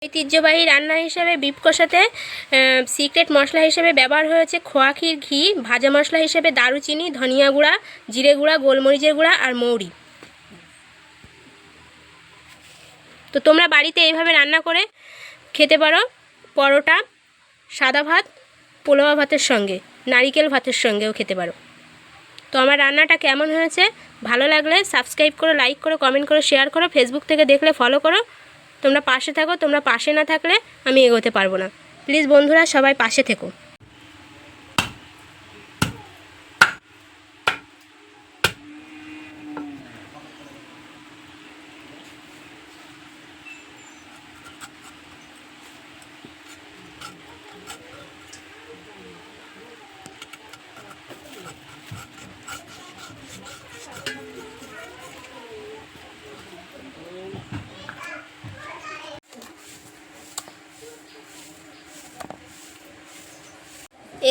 ঐতিহ্যবাহী রান্না হিসেবে বিফ কষাতে সিক্রেট মশলা হিসেবে ব্যবহার হয়েছে খোয়া ক্ষীর, ঘি, ভাজা মশলা হিসেবে দারুচিনি, ধনিয়া গুঁড়া, জিরে গুঁড়া, গোলমরিচের গুঁড়া আর মৌরি। তো তোমরা বাড়িতে এইভাবে রান্না করে খেতে পারো পরোটা, সাদা ভাত, পোলাও ভাতের সঙ্গে, নারিকেল ভাতের সঙ্গেও খেতে পারো। তো আমার রান্নাটা কেমন হয়েছে ভালো লাগলে সাবস্ক্রাইব করো, লাইক করো, কমেন্ট করো, শেয়ার করো। ফেসবুক থেকে দেখলে ফলো করো। তোমরা পাশে থাকো, তোমরা পাশে না থাকলে আমি এগোতে পারবো না। প্লিজ বন্ধুরা সবাই পাশে থেকো।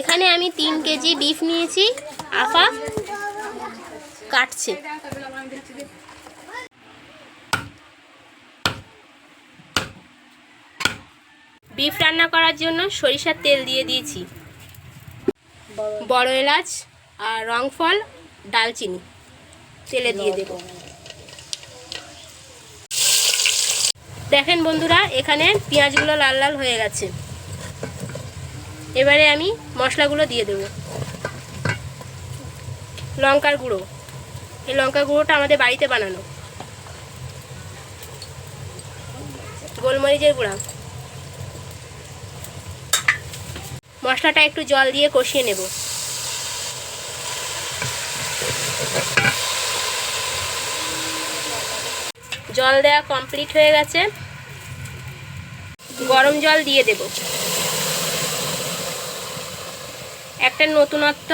এখানে আমি 3 কেজি বিফ নিয়েছি। আপা কাটছে। বিফ রান্না করার জন্য সরিষার তেল দিয়ে দিয়েছি, বড় এলাচ আর রংফল, ডালচিনি তেলে দিয়ে দেব। দেখেন বন্ধুরা, এখানে পেঁয়াজগুলো লাল লাল হয়ে গেছে। এবারে আমি মশলাগুলো দিয়ে দেব। লঙ্কার গুঁড়ো, এই লঙ্কার গুঁড়োটা আমাদের বাড়িতে বানানো। গোলমরিচের গুঁড়া। মশলাটা একটু জল দিয়ে কষিয়ে নেব। জল দেওয়া কমপ্লিট হয়ে গেছে। গরম জল দিয়ে দেব। একটা নতুনত্ব,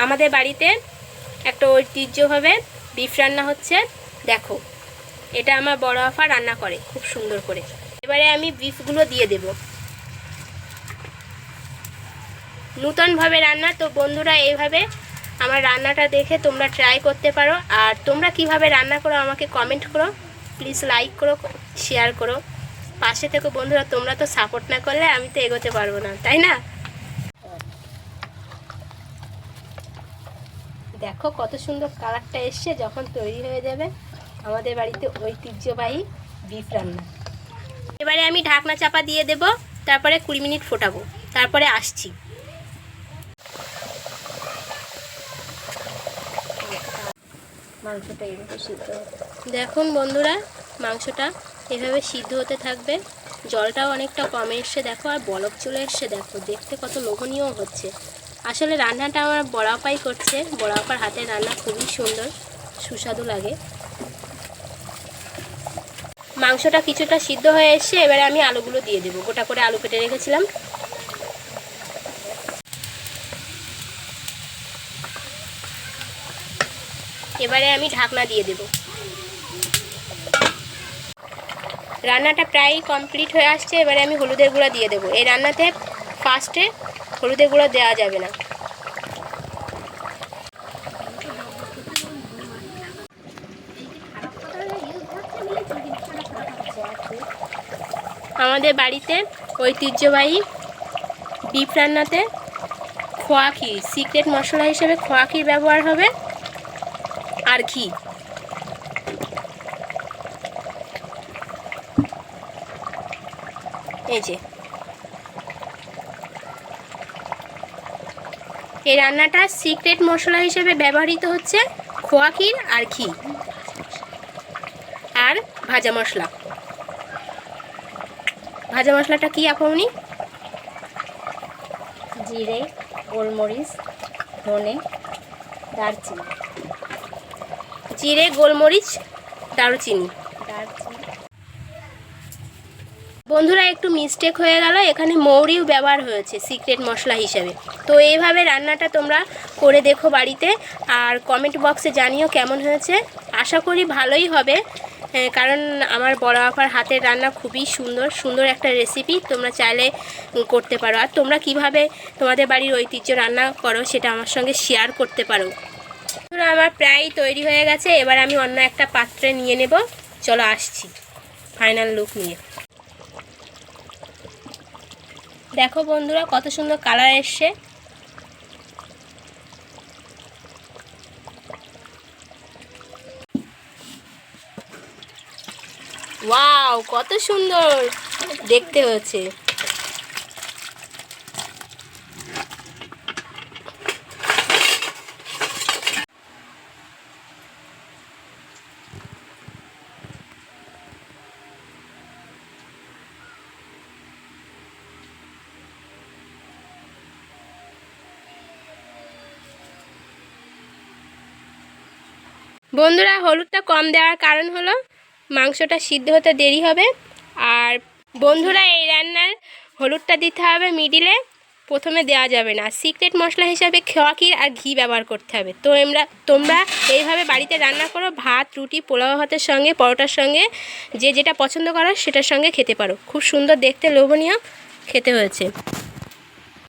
আমাদের বাড়িতে একটা ঐতিহ্যভাবে বিফ রান্না হচ্ছে। দেখো, এটা আমার বড় আপা রান্না করে খুব সুন্দর করে। এবারে আমি বিফগুলো দিয়ে দেব। নতুনভাবে রান্না, তো বন্ধুরা এইভাবে আমার রান্নাটা দেখে তোমরা ট্রাই করতে পারো। আর তোমরা কিভাবে রান্না করো আমাকে কমেন্ট করো। প্লিজ লাইক করো, শেয়ার করো, পাশে থেকো বন্ধুরা। তোমরা তো সাপোর্ট না করলে আমি তো এগোতে পারবো না, তাই না? দেখো কত সুন্দর কালারটা এসছে। যখন তৈরি হয়ে যাবে আমাদের বাড়িতে ঐতিহ্যবাহী বিফ রান্না। এবারে আমি ঢাকনা চাপা দিয়ে দেব, তারপরে 20 মিনিট ফোটাবো, তারপরে আসছি। মাংসটা এভাবে সিদ্ধ হতে, দেখুন বন্ধুরা মাংসটা এভাবে সিদ্ধ হতে থাকবে। জলটাও অনেকটা কমে এসছে দেখো, আর বলক চলে এসছে দেখো। দেখতে কত লোভনীয় হচ্ছে। আসলে রান্নাটা আমার বড় আপাই করছে। বড় আপার হাতের রান্না খুবই সুন্দর, সুস্বাদু লাগে। মাংসটা কিছুটা সিদ্ধ হয়ে এসছে। এবারে আমি আলুগুলো দিয়ে দেবো। গোটা করে আলু কেটে রেখেছিলাম। এবারে আমি ঢাকনা দিয়ে দেব। রান্নাটা প্রায় কমপ্লিট হয়ে আসছে। এবারে আমি হলুদের গুঁড়া দিয়ে দেবো। এই রান্নাতে ফার্স্টে হলুদের গুঁড়া দেওয়া যাবে না। আমাদের বাড়িতে ঐতিহ্যবাহী বিফ রান্নাতে খোয়া ক্ষীর, সিক্রেট মশলা হিসেবে খোয়া ক্ষীর ব্যবহার হবে, আর ঘি। এই যে এই রান্নাটা সিক্রেট মশলা হিসেবে ব্যবহৃত হচ্ছে খোয়া ক্ষীর আর ঘি আর ভাজা মশলা। ভাজা মশলাটা কি আপনি? জিরে, গোলমরিচ, ধনে, দারচিনি। জিরে, গোলমরিচ, দারুচিনি। বন্ধুরা একটু মিস্টেক হয়ে গেল, এখানে মৌরিও ব্যবহার হয়েছে সিক্রেট মশলা হিসাবে। তো এইভাবে রান্নাটা তোমরা করে দেখো বাড়িতে, আর কমেন্ট বক্সে জানিও কেমন হয়েছে। আশা করি ভালোই হবে, কারণ আমার বড় আপার হাতের রান্না খুবই সুন্দর সুন্দর একটা রেসিপি। তোমরা চাইলে করতে পারো। আর তোমরা কিভাবে তোমাদের বাড়ির ঐতিহ্য রান্না করো সেটা আমার সঙ্গে শেয়ার করতে পারো। আমার প্রায় তৈরি হয়ে গেছে। এবার আমি অন্য একটা পাত্রে নিয়ে নেব। চলো আসছি। ফাইনাল লুক নিয়ে। দেখো বন্ধুরা কত সুন্দর কালার এসছে। ওয়াও, কত সুন্দর দেখতে হচ্ছে। বন্ধুরা হলুদটা কম দেওয়ার কারণ হলো মাংসটা সিদ্ধ হতে দেরি হবে। আর বন্ধুরা এই রান্নার হলুদটা দিতে হবে মিডিলে, প্রথমে দেওয়া যাবে না। সিক্রেট মশলা হিসাবে খোয়া ক্ষীর আর ঘি ব্যবহার করতে হবে। তো তোমরা এইভাবে বাড়িতে রান্না করো, ভাত, রুটি, পোলাও ভাতের সঙ্গে, পরোটার সঙ্গে, যে যেটা পছন্দ করো সেটার সঙ্গে খেতে পারো। খুব সুন্দর দেখতে, লোভনীয় খেতে হয়েছে।